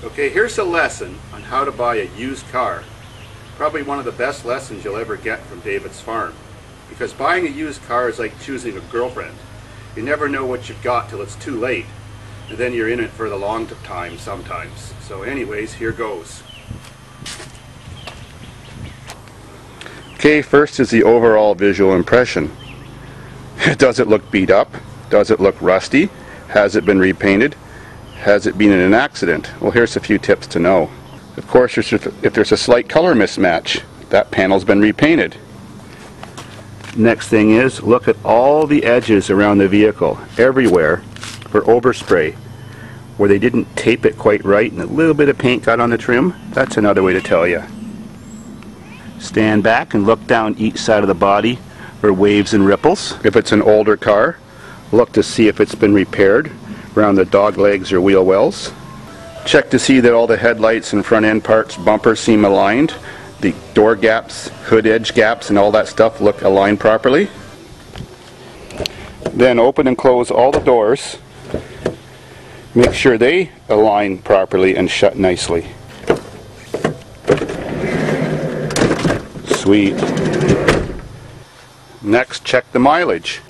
Okay, here's a lesson on how to buy a used car. Probably one of the best lessons you'll ever get from David's farm. Because buying a used car is like choosing a girlfriend. You never know what you've got till it's too late. And then you're in it for the long time sometimes. So anyways, here goes. Okay, first is the overall visual impression. Does it look beat up? Does it look rusty? Has it been repainted? Has it been in an accident? Well, here's a few tips to know. Of course, if there's a slight color mismatch, that panel's been repainted. Next thing is, look at all the edges around the vehicle, everywhere, for overspray. Where they didn't tape it quite right and a little bit of paint got on the trim, that's another way to tell you. Stand back and look down each side of the body for waves and ripples. If it's an older car, look to see if it's been repaired around the dog legs or wheel wells. Check to see that all the headlights and front end parts, bumpers seem aligned. The door gaps, hood edge gaps, and all that stuff look aligned properly. Then open and close all the doors. Make sure they align properly and shut nicely. Sweet. Next, check the mileage.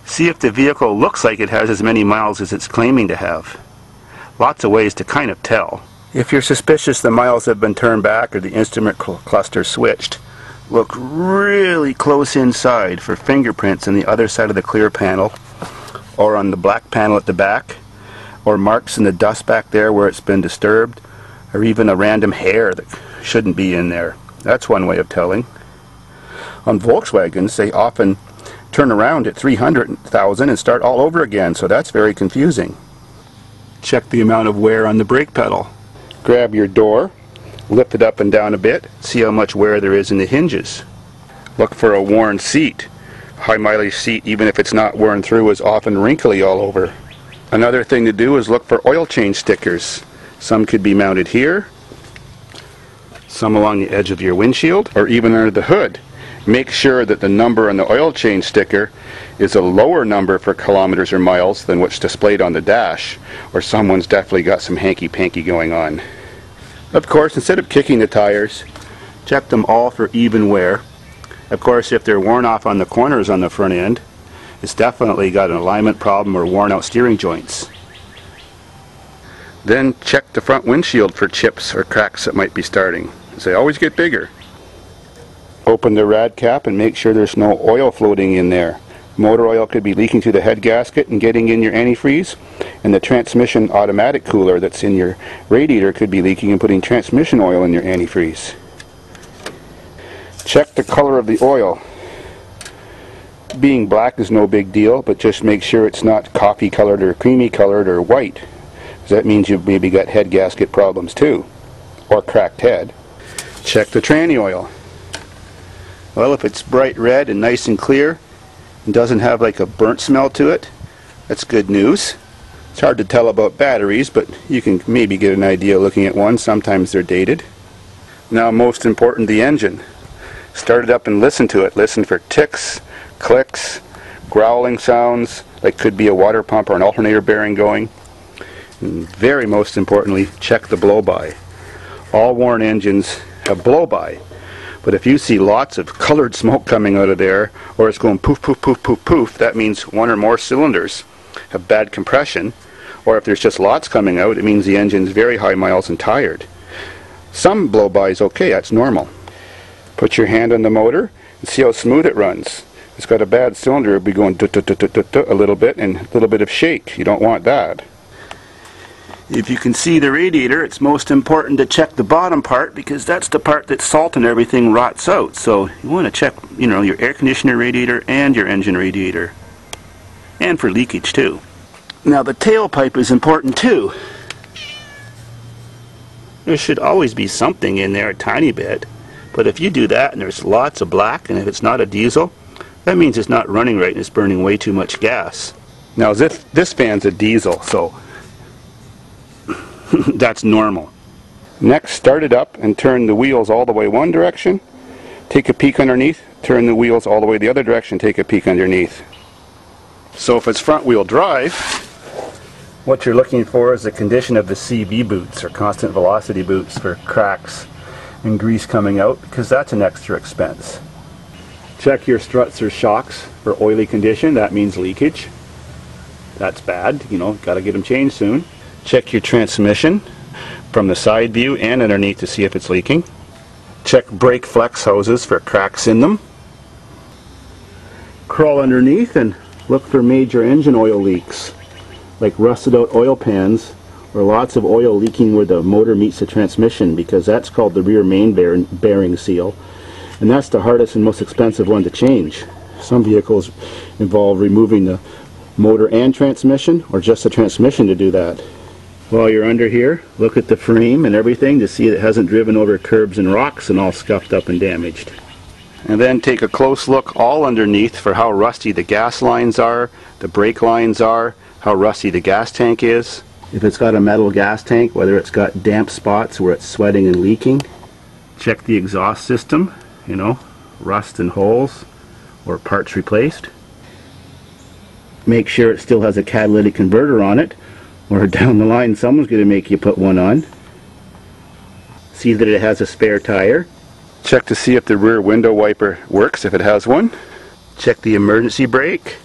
See if the vehicle looks like it has as many miles as it's claiming to have. Lots of ways to kind of tell. If you're suspicious the miles have been turned back or the instrument cluster switched, look really close inside for fingerprints on the other side of the clear panel, or on the black panel at the back, or marks in the dust back there where it's been disturbed, or even a random hair that shouldn't be in there. That's one way of telling. On Volkswagens, they often turn around at 300,000 and start all over again, so that's very confusing. Check the amount of wear on the brake pedal. Grab your door, lift it up and down a bit, see how much wear there is in the hinges. Look for a worn seat. High mileage seat, even if it's not worn through, is often wrinkly all over. Another thing to do is look for oil change stickers. Some could be mounted here, some along the edge of your windshield, or even under the hood. Make sure that the number on the oil change sticker is a lower number for kilometers or miles than what's displayed on the dash, or someone's definitely got some hanky-panky going on. Of course, instead of kicking the tires, check them all for even wear. Of course, if they're worn off on the corners on the front end, it's definitely got an alignment problem or worn out steering joints. Then check the front windshield for chips or cracks that might be starting, as they always get bigger. Open the rad cap and make sure there's no oil floating in there. Motor oil could be leaking through the head gasket and getting in your antifreeze, and the transmission automatic cooler that's in your radiator could be leaking and putting transmission oil in your antifreeze. Check the color of the oil. Being black is no big deal, but just make sure it's not coffee colored or creamy colored or white, because that means you've maybe got head gasket problems too, or cracked head. Check the tranny oil. Well, if it's bright red and nice and clear and doesn't have like a burnt smell to it, that's good news. It's hard to tell about batteries, but you can maybe get an idea looking at one. Sometimes they're dated. Now, most important, the engine. Start it up and listen to it. Listen for ticks, clicks, growling sounds, like could be a water pump or an alternator bearing going. And very most importantly, check the blow-by. All worn engines have blow-by. But if you see lots of colored smoke coming out of there, or it's going poof, poof, poof, poof, poof, that means one or more cylinders have bad compression. Or if there's just lots coming out, it means the engine's very high miles and tired. Some blow-by is okay, that's normal. Put your hand on the motor and see how smooth it runs. If it's got a bad cylinder, it'll be going a little bit and a little bit of shake. You don't want that. If you can see the radiator, it's most important to check the bottom part, because that's the part that salt and everything rots out. So you want to check, your air conditioner radiator and your engine radiator. And for leakage too. Now the tailpipe is important too. There should always be something in there, a tiny bit. But if you do that and there's lots of black, and if it's not a diesel, that means it's not running right and it's burning way too much gas. Now this fan's a diesel, so that's normal. Next, start it up and turn the wheels all the way one direction. Take a peek underneath, turn the wheels all the way the other direction, take a peek underneath. So if it's front wheel drive, What you're looking for is the condition of the CV boots, or constant velocity boots, for cracks and grease coming out, because that's an extra expense. Check your struts or shocks for oily condition. That means leakage. That's bad, you know, got to get them changed soon. Check your transmission from the side view and underneath to see if it's leaking. Check brake flex hoses for cracks in them. Crawl underneath and look for major engine oil leaks, like rusted out oil pans or lots of oil leaking where the motor meets the transmission, because that's called the rear main bearing seal, and that's the hardest and most expensive one to change. Some vehicles involve removing the motor and transmission, or just the transmission to do that. While you're under here, look at the frame and everything to see it hasn't driven over curbs and rocks and all scuffed up and damaged. And then take a close look all underneath for how rusty the gas lines are, the brake lines are, how rusty the gas tank is. If it's got a metal gas tank, whether it's got damp spots where it's sweating and leaking. Check the exhaust system, you know, rust and holes or parts replaced. Make sure it still has a catalytic converter on it, or down the line someone's going to make you put one on. See that it has a spare tire. Check to see if the rear window wiper works, if it has one. Check the emergency brake.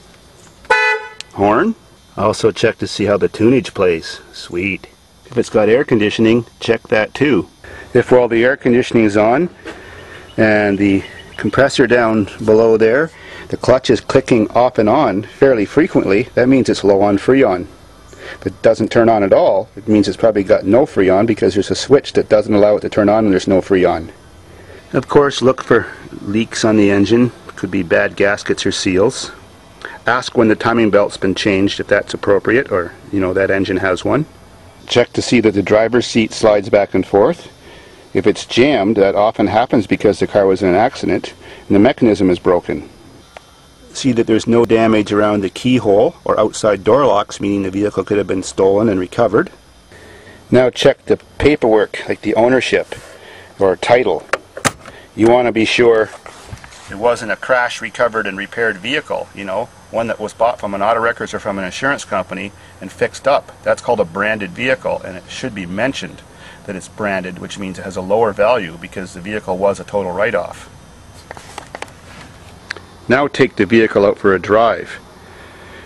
Horn. Also check to see how the tunage plays. Sweet. If it's got air conditioning, check that too. If while the air conditioning is on and the compressor down below there, the clutch is clicking off and on fairly frequently, that means it's low on Freon. If it doesn't turn on at all, it means it's probably got no Freon, because there's a switch that doesn't allow it to turn on and there's no Freon. Of course, look for leaks on the engine. Could be bad gaskets or seals. Ask when the timing belt's been changed, if that's appropriate, or you know that engine has one. Check to see that the driver's seat slides back and forth. If it's jammed, that often happens because the car was in an accident and the mechanism is broken. See that there's no damage around the keyhole or outside door locks, meaning the vehicle could have been stolen and recovered. Now check the paperwork, like the ownership or title. You want to be sure it wasn't a crash, recovered, and repaired vehicle, you know, one that was bought from an auto records or from an insurance company and fixed up. That's called a branded vehicle, and it should be mentioned that it's branded, which means it has a lower value because the vehicle was a total write-off. Now take the vehicle out for a drive.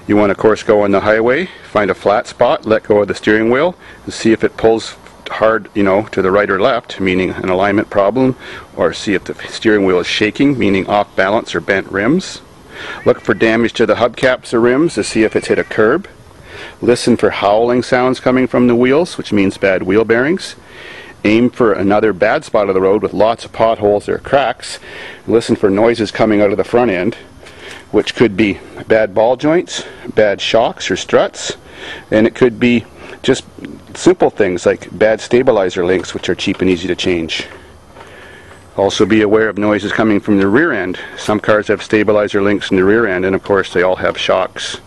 You want to, of course, go on the highway, find a flat spot, let go of the steering wheel, and see if it pulls hard, you know, to the right or left, meaning an alignment problem, or see if the steering wheel is shaking, meaning off balance or bent rims. Look for damage to the hubcaps or rims to see if it's hit a curb. Listen for howling sounds coming from the wheels, which means bad wheel bearings. Aim for another bad spot of the road with lots of potholes or cracks. Listen for noises coming out of the front end, which could be bad ball joints, bad shocks or struts, and it could be just simple things like bad stabilizer links, which are cheap and easy to change. Also be aware of noises coming from the rear end. Some cars have stabilizer links in the rear end, and of course they all have shocks.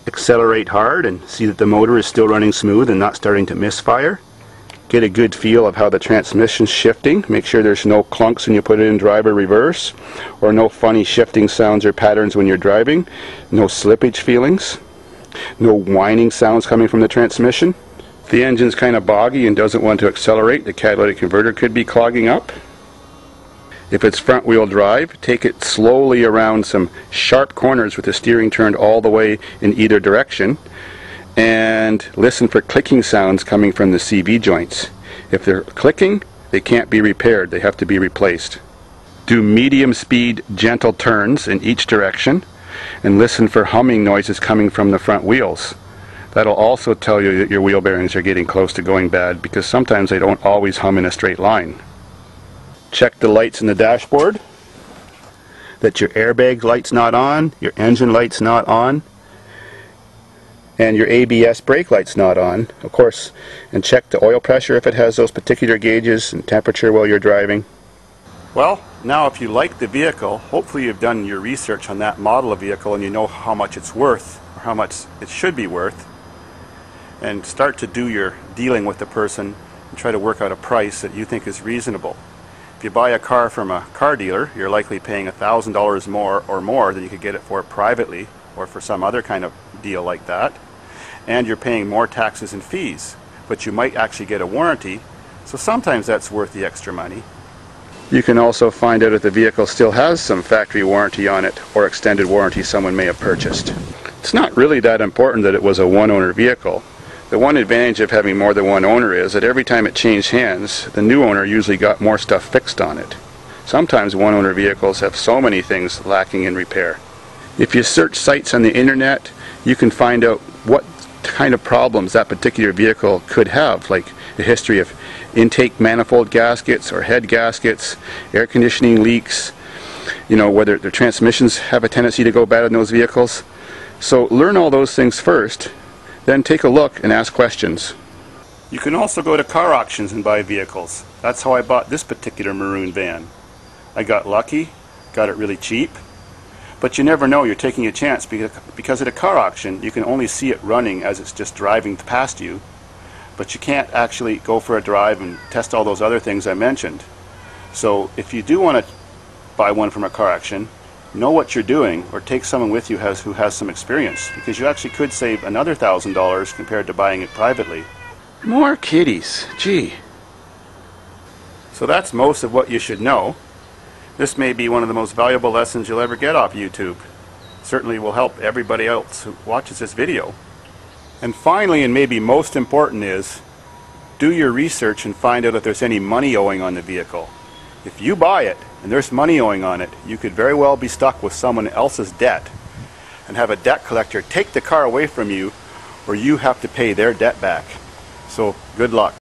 Accelerate hard and see that the motor is still running smooth and not starting to misfire. Get a good feel of how the transmission's shifting. Make sure there's no clunks when you put it in drive or reverse, or no funny shifting sounds or patterns when you're driving. No slippage feelings. No whining sounds coming from the transmission. If the engine's kind of boggy and doesn't want to accelerate, the catalytic converter could be clogging up. If it's front wheel drive, take it slowly around some sharp corners with the steering turned all the way in either direction, and listen for clicking sounds coming from the CV joints. If they're clicking, they can't be repaired, they have to be replaced. Do medium speed gentle turns in each direction, and listen for humming noises coming from the front wheels. That'll also tell you that your wheel bearings are getting close to going bad, because sometimes they don't always hum in a straight line. Check the lights in the dashboard, that your airbag light's not on, your engine light's not on, and your ABS brake light's not on, of course, and check the oil pressure if it has those particular gauges, and temperature while you're driving. Well, now if you like the vehicle, hopefully you've done your research on that model of vehicle and you know how much it's worth, or how much it should be worth, and start to do your dealing with the person and try to work out a price that you think is reasonable. If you buy a car from a car dealer, you're likely paying $1,000 more than you could get it for privately or for some other kind of deal like that. and you're paying more taxes and fees, but you might actually get a warranty, so sometimes that's worth the extra money. You can also find out if the vehicle still has some factory warranty on it or extended warranty someone may have purchased. It's not really that important that it was a one-owner vehicle. The one advantage of having more than one owner is that every time it changed hands, the new owner usually got more stuff fixed on it. Sometimes one-owner vehicles have so many things lacking in repair. If you search sites on the internet, you can find out what kind of problems that particular vehicle could have, like a history of intake manifold gaskets or head gaskets, air conditioning leaks, whether the transmissions have a tendency to go bad in those vehicles. So learn all those things first, then take a look and ask questions. You can also go to car auctions and buy vehicles. That's how I bought this particular maroon van. I got lucky, got it really cheap, but you never know, you're taking a chance because at a car auction you can only see it running as it's just driving past you, but you can't actually go for a drive and test all those other things I mentioned. So if you do want to buy one from a car auction, know what you're doing, or take someone with you who has some experience, because you actually could save another $1,000 compared to buying it privately. More kitties, gee. So that's most of what you should know. This may be one of the most valuable lessons you'll ever get off YouTube. Certainly will help everybody else who watches this video. And finally, and maybe most important, is do your research and find out if there's any money owing on the vehicle. If you buy it and there's money owing on it, you could very well be stuck with someone else's debt and have a debt collector take the car away from you, or you have to pay their debt back. So good luck.